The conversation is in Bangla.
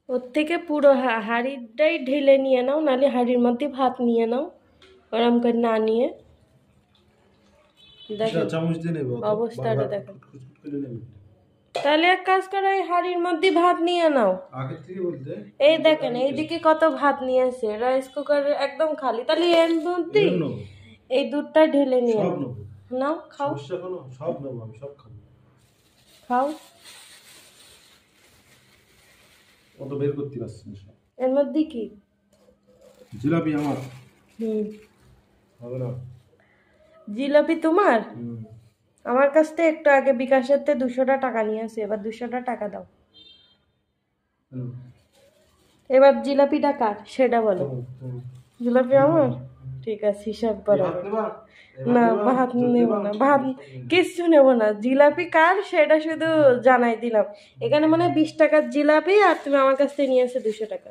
ওর থেকে পুরো হাঁড়িটাই ঢেলে নিয়ে নাও, নাহলে হাঁড়ির মধ্যে ভাত নিয়ে নাও, ওরম করে না নিয়ে। দেখো চামচ দিয়ে নেব, অবস্থাটা দেখো। তাহলে এক কাজ করো, এই হাঁড়ির মধ্যে ভাত নিয়ে নাও। আগে থেকে বলতে এই দেখেন এইদিকে কত ভাত নিয়ে আসে, রাইস কুকার একদম খালি। তাহলে এর মধ্যে এই দুধটা ঢেলে নিয়ে নাও, খাও। সব নেবো, আমি সব খাবো। খাও। অত বের করতে পারছি না। এর মধ্যে কি জিলাপি আমার? হবে না। জিলাপি তোমার? আমার কাছ থেকে একটু আগে বিকাশের 200টা টাকা নিয়ে আসে, এবার 200টা টাকা দাও। এবার জিলাপিটা কার সেটা বলো। জিলাপি আমার? ঠিক আছে, হিসাব করো। না ভাত নেব না, ভাত কিচ্ছু নেব না, জিলাপি কার সেটা শুধু জানাই দিলাম। এখানে মানে 20 টাকার জিলাপি, আর তুমি আমার কাছ থেকে নিয়ে আসে 200 টাকা।